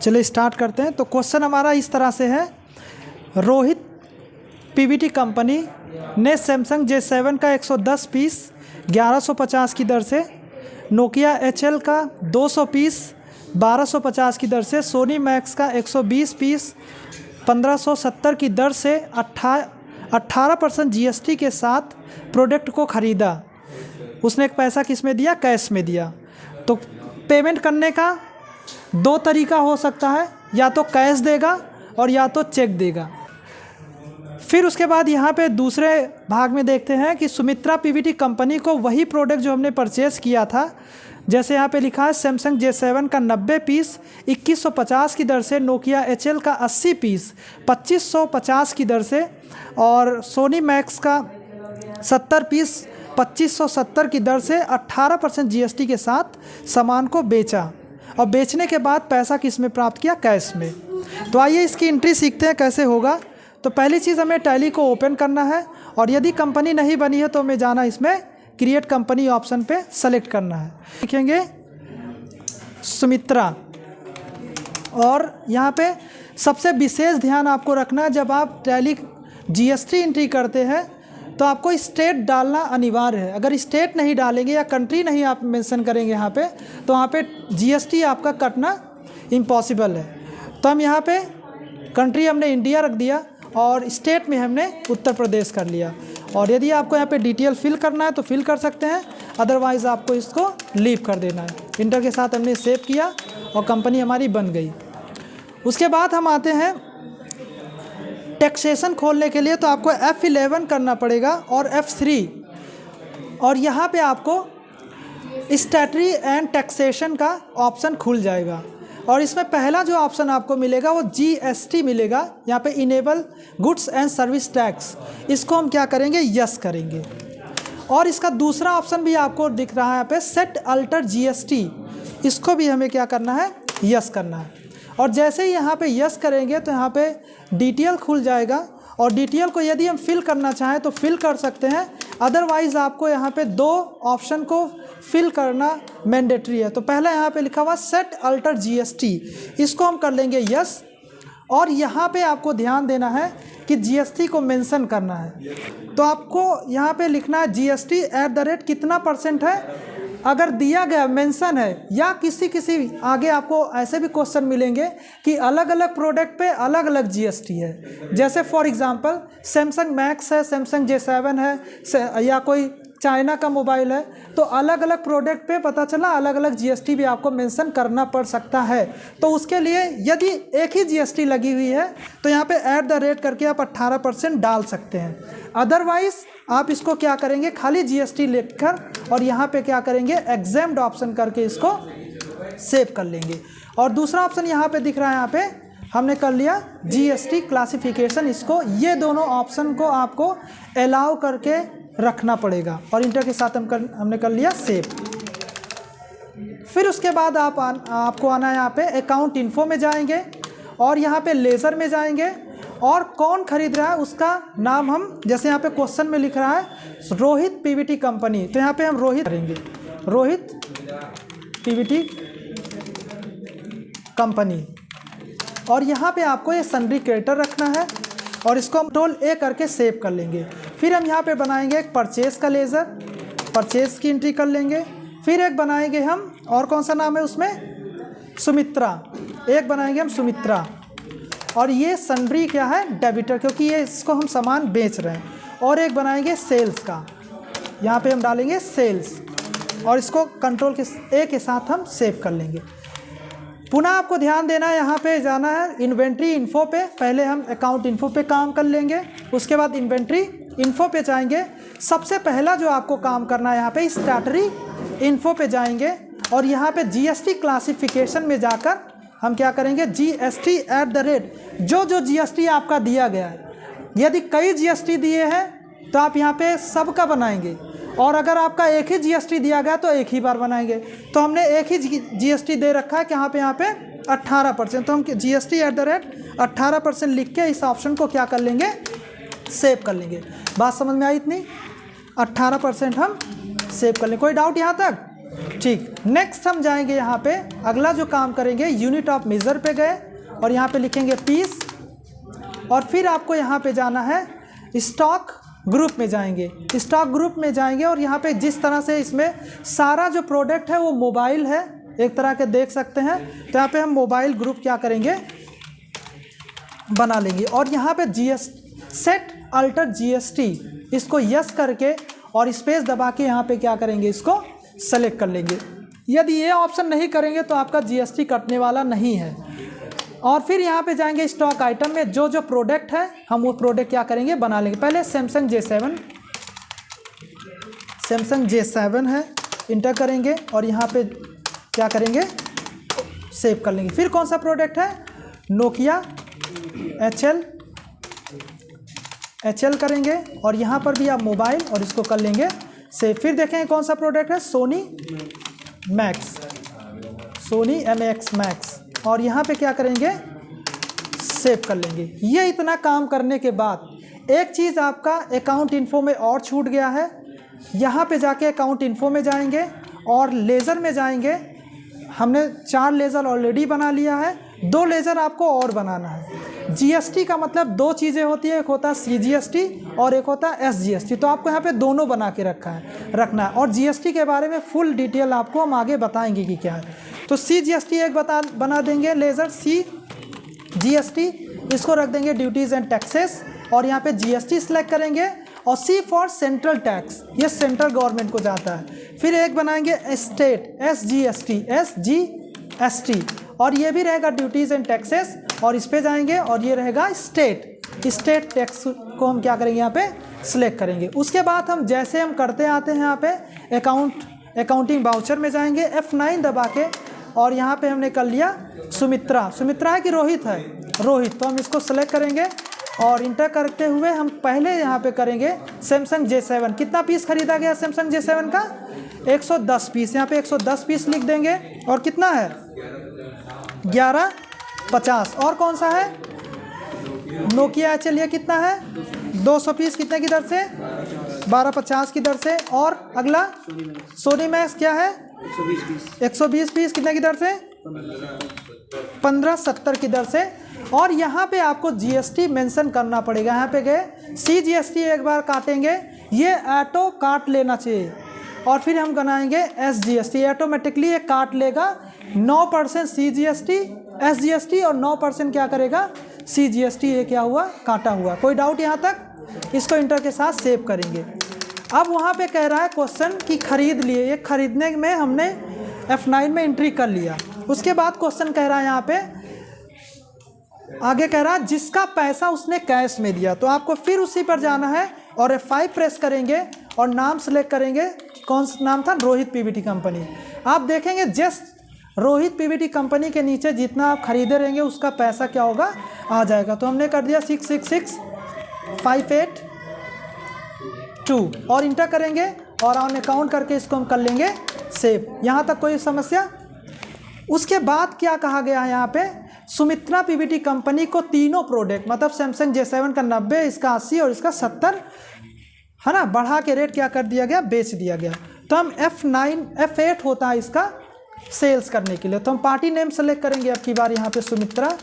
चलिए स्टार्ट करते हैं। तो क्वेश्चन हमारा इस तरह से है, रोहित पीवीटी कंपनी ने सैमसंग J7 का 110 पीस 1150 की दर से, नोकिया HL का 200 पीस 1250 की दर से, सोनी मैक्स का 120 पीस 1570 की दर से 18% GST के साथ प्रोडक्ट को ख़रीदा। उसने एक पैसा किस में दिया? कैश में दिया। तो पेमेंट करने का दो तरीका हो सकता है, या तो कैश देगा और या तो चेक देगा। फिर उसके बाद यहाँ पे दूसरे भाग में देखते हैं कि सुमित्रा पीवीटी कंपनी को वही प्रोडक्ट जो हमने परचेज़ किया था, जैसे यहाँ पे लिखा है सैमसंग J7 का 90 पीस 2150 की दर से, नोकिया HL का 80 पीस 2550 की दर से और सोनी मैक्स का 70 पीस 2570 की दर से 18% GST के साथ सामान को बेचा और बेचने के बाद पैसा किस में प्राप्त किया? कैश में। तो आइए इसकी एंट्री सीखते हैं कैसे होगा। तो पहली चीज़ हमें टैली को ओपन करना है और यदि कंपनी नहीं बनी है तो हमें जाना इसमें क्रिएट कंपनी ऑप्शन पे सेलेक्ट करना है। लिखेंगे सुमित्रा और यहाँ पे सबसे विशेष ध्यान आपको रखना है, जब आप टैली GST एंट्री करते हैं तो आपको स्टेट डालना अनिवार्य है। अगर स्टेट नहीं डालेंगे या कंट्री नहीं आप मेंशन करेंगे यहाँ पे, तो वहाँ पे GST आपका कटना इम्पॉसिबल है। तो हम यहाँ पे कंट्री हमने इंडिया रख दिया और स्टेट में हमने उत्तर प्रदेश कर लिया। और यदि आपको यहाँ पे डिटेल फिल करना है तो फिल कर सकते हैं, अदरवाइज़ आपको इसको लीव कर देना है। इंटर के साथ हमने सेव किया और कंपनी हमारी बन गई। उसके बाद हम आते हैं टैक्सेशन खोलने के लिए, तो आपको F11 करना पड़ेगा और F3, और यहाँ पे आपको स्टैट्यूटरी एंड टैक्सेशन का ऑप्शन खुल जाएगा। और इसमें पहला जो ऑप्शन आपको मिलेगा वो GST मिलेगा। यहाँ पे enable goods and service tax, इसको हम क्या करेंगे? यस करेंगे। और इसका दूसरा ऑप्शन भी आपको दिख रहा है यहाँ पे, सेट अल्टर GST, इसको भी हमें क्या करना है? यस करना है। और जैसे ही यहाँ पे यस करेंगे तो यहाँ पे डिटेल खुल जाएगा और डिटेल को यदि हम फिल करना चाहें तो फिल कर सकते हैं, अदरवाइज़ आपको यहाँ पे दो ऑप्शन को फिल करना मैंडेटरी है। तो पहला यहाँ पे लिखा हुआ सेट अल्टर GST, इसको हम कर लेंगे यस। और यहाँ पे आपको ध्यान देना है कि GST को मेंशन करना है। तो आपको यहाँ पे लिखना है GST @ कितना % है। अगर दिया गया मेंशन है या किसी आगे आपको ऐसे भी क्वेश्चन मिलेंगे कि अलग अलग प्रोडक्ट पे अलग अलग GST है, जैसे फॉर एग्जांपल सैमसंग मैक्स है, सैमसंग J7 है, या कोई चाइना का मोबाइल है, तो अलग अलग प्रोडक्ट पे पता चला अलग अलग GST भी आपको मेंशन करना पड़ सकता है। तो उसके लिए यदि एक ही GST लगी हुई है तो यहाँ पे @ करके आप 18% डाल सकते हैं। अदरवाइज़ आप इसको क्या करेंगे? खाली GST लिखकर और यहाँ पे क्या करेंगे? एग्जेम्प्ट ऑप्शन करके इसको सेव कर लेंगे। और दूसरा ऑप्शन यहाँ पे दिख रहा है, यहाँ पे हमने कर लिया GST क्लासिफिकेशन, इसको, ये दोनों ऑप्शन को आपको अलाउ करके रखना पड़ेगा और इंटर के साथ हमने कर लिया सेव। फिर उसके बाद आपको आना है यहाँ पे अकाउंट इन्फो में जाएंगे और यहाँ पे लेज़र में जाएंगे और कौन खरीद रहा है उसका नाम हम, जैसे यहाँ पे क्वेश्चन में लिख रहा है रोहित पीवीटी कंपनी, तो यहाँ पे हम रोहित करेंगे, रोहित पीवीटी कंपनी। और यहाँ पे आपको ये सन्ड्री क्रेडिटर रखना है और इसको हम Ctrl A करके सेव कर लेंगे। फिर हम यहाँ पे बनाएंगे एक परचेज का लेज़र, परचेज की एंट्री कर लेंगे। फिर एक बनाएंगे हम, और कौन सा नाम है उसमें? सुमित्रा, एक बनाएंगे हम सुमित्रा। और ये सन्ड्री क्या है? डेबिटर, क्योंकि ये इसको हम सामान बेच रहे हैं। और एक बनाएंगे सेल्स का, यहाँ पे हम डालेंगे सेल्स और इसको Ctrl A के साथ हम सेव कर लेंगे। पुनः आपको ध्यान देना है, यहाँ पे जाना है इन्वेंट्री इन्फो पे। पहले हम अकाउंट इन्फो पे काम कर लेंगे, उसके बाद इन्वेंट्री इन्फो पे जाएंगे। सबसे पहला जो आपको काम करना है यहाँ पे स्टैट्यूटरी इन्फो पे जाएंगे और यहाँ पे GST क्लासिफिकेशन में जाकर हम क्या करेंगे? GST @ जो GST आपका दिया गया है, यदि कई GST दिए हैं तो आप यहाँ पे सबका बनाएंगे, और अगर आपका एक ही GST दिया गया तो एक ही बार बनाएंगे। तो हमने एक ही GST दे रखा है कि यहाँ पे 18%, तो हम GST @ 18% लिख के इस ऑप्शन को क्या कर लेंगे? सेव कर लेंगे। बात समझ में आई इतनी? 18% हम सेव कर लेंगे। कोई डाउट यहाँ तक? ठीक। नेक्स्ट हम जाएंगे यहाँ पे, अगला जो काम करेंगे यूनिट ऑफ मेजर पे गए और यहाँ पे लिखेंगे पीस, और फिर आपको यहाँ पे जाना है स्टॉक ग्रुप में जाएंगे। स्टॉक ग्रुप में जाएंगे और यहाँ पे जिस तरह से इसमें सारा जो प्रोडक्ट है वो मोबाइल है, एक तरह के देख सकते हैं। तो यहाँ पे हम मोबाइल ग्रुप क्या करेंगे, बना लेंगे। और यहाँ पे सेट अल्टर GST, इसको यस करके और स्पेस दबा के यहाँ पे क्या करेंगे, इसको सेलेक्ट कर लेंगे। यदि ये ऑप्शन नहीं करेंगे तो आपका GST कटने वाला नहीं है। और फिर यहाँ पे जाएंगे स्टॉक आइटम में, जो जो प्रोडक्ट है हम वो प्रोडक्ट क्या करेंगे, बना लेंगे। पहले सैमसंग J7 है, इंटर करेंगे और यहाँ पे क्या करेंगे, सेव कर लेंगे। फिर कौन सा प्रोडक्ट है, नोकिया HL करेंगे और यहाँ पर भी आप मोबाइल और इसको कर लेंगे सेव। फिर देखेंगे कौन सा प्रोडक्ट है, सोनी MX मैक्स, और यहाँ पे क्या करेंगे, सेव कर लेंगे। ये इतना काम करने के बाद एक चीज़ आपका अकाउंट इन्फो में और छूट गया है। यहाँ पे जाके अकाउंट इन्फो में जाएंगे और लेज़र में जाएंगे। हमने 4 लेज़र ऑलरेडी बना लिया है, 2 लेज़र आपको और बनाना है। GST का मतलब 2 चीज़ें होती है, एक होता है CGST और एक होता है SGST। तो आपको यहाँ पे दोनों बना के रखना है। और GST के बारे में फुल डिटेल आपको हम आगे बताएंगे कि क्या है। तो CGST एक बना देंगे लेज़र CGST, इसको रख देंगे ड्यूटीज़ एंड टैक्सेस और यहाँ पे GST सेलेक्ट करेंगे और C फॉर सेंट्रल टैक्स, ये सेंट्रल गवर्नमेंट को जाता है। फिर एक बनाएंगे स्टेट SGST और ये भी रहेगा ड्यूटीज़ एंड टैक्सेस, और इस पे जाएंगे और ये रहेगा स्टेट टैक्स को हम क्या करेंगे, यहाँ पे सिलेक्ट करेंगे। उसके बाद हम जैसे हम करते आते हैं यहाँ पे अकाउंटिंग वाउचर में जाएंगे, F9 दबा के, और यहाँ पे हमने कर लिया सुमित्रा है कि रोहित है, रोहित। तो हम इसको सेलेक्ट करेंगे और इंटर करते हुए हम पहले यहाँ पे करेंगे सैमसंग J7। कितना पीस खरीदा गया सैमसंग J7 का, 110 पीस। यहाँ पे 110 पीस लिख देंगे और कितना है 1150। और कौन सा है, नोकिया HL, ये कितना है 200 पीस, कितने की दर से, 1250 की दर से। और अगला सोनी मैक्स क्या है 120 पीस, कितने की दर से, 1570 की दर से। और यहाँ पे आपको GST मेंशन करना पड़ेगा। यहाँ पे गए CGST एक बार काटेंगे, ये ऑटो काट लेना चाहिए। और फिर हम बनाएंगे SGST, ऑटोमेटिकली ये काट लेगा। 9% CGST SGST और 9% क्या करेगा CGST, ये क्या हुआ, काटा हुआ। कोई डाउट यहाँ तक, इसको इंटर के साथ सेव करेंगे। अब वहाँ पे कह रहा है क्वेश्चन कि खरीद लिए, ये खरीदने में हमने F9 में एंट्री कर लिया। उसके बाद क्वेश्चन कह रहा है यहाँ पे, आगे कह रहा है जिसका पैसा उसने कैश में दिया। तो आपको फिर उसी पर जाना है और F5 प्रेस करेंगे और नाम सेलेक्ट करेंगे। कौन सा नाम था, रोहित PVT कंपनी। आप देखेंगे जस्ट रोहित PVT कंपनी के नीचे जितना आप खरीदे रहेंगे उसका पैसा क्या होगा, आ जाएगा। तो हमने कर दिया 666582 और इंटर करेंगे और ऑन अकाउंट करके इसको हम कर लेंगे सेव। यहाँ तक कोई समस्या। उसके बाद क्या कहा गया है यहाँ पे, सुमित्रा PVT कंपनी को तीनों प्रोडक्ट, मतलब सैमसंग J7 का 90, इसका 80 और इसका 70 है ना, बढ़ा के रेट क्या कर दिया गया, बेच दिया गया। तो हम F8 होता है इसका सेल्स करने के लिए। तो हम पार्टी नेम सेलेक्ट करेंगे अब की बार यहाँ पे सुमित्रा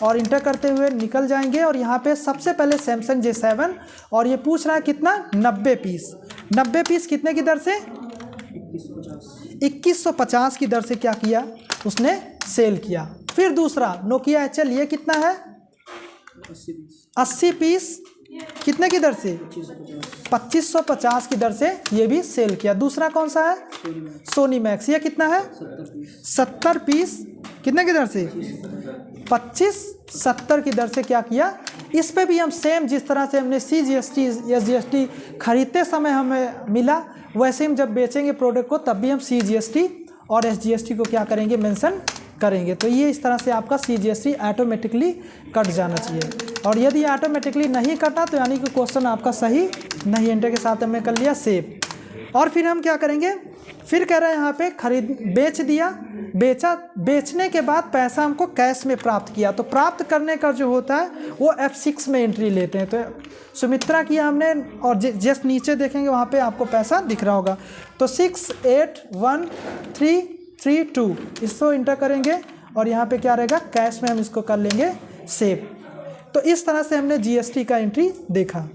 और इंटर करते हुए निकल जाएंगे। और यहाँ पे सबसे पहले सैमसंग J7 और ये पूछ रहा है कितना, 90 पीस। 90 पीस कितने की दर से, 2150 की दर से क्या किया उसने, सेल किया। फिर दूसरा नोकिया HL, ये कितना है 80 पीस, कितने की दर से, 2550 की दर से ये भी सेल किया। दूसरा कौन सा है, सोनी मैक्स, ये कितना है 70 पीस, कितने की दर से, 2570 की दर से क्या किया। इस पे भी हम सेम जिस तरह से हमने CGST SGST खरीदते समय हमें मिला, वैसे हम जब बेचेंगे प्रोडक्ट को तब भी हम CGST और SGST को क्या करेंगे, मेंशन करेंगे। तो ये इस तरह से आपका CGST ऑटोमेटिकली कट जाना चाहिए। और यदि ऑटोमेटिकली नहीं कटा तो यानी कि क्वेश्चन आपका सही नहीं, एंटर के साथ हमने कर लिया सेव। और फिर हम क्या करेंगे, फिर कह रहे हैं यहाँ पे खरीद, बेच दिया बेचने के बाद पैसा हमको कैश में प्राप्त किया, तो प्राप्त करने का जो होता है वो F6 में एंट्री लेते हैं। तो सुमित्रा किया हमने, और जस्ट नीचे देखेंगे वहाँ पे आपको पैसा दिख रहा होगा। तो 681332 इसको इंटर करेंगे और यहाँ पे क्या रहेगा, कैश में हम इसको कर लेंगे सेव। तो इस तरह से हमने GST का एंट्री देखा।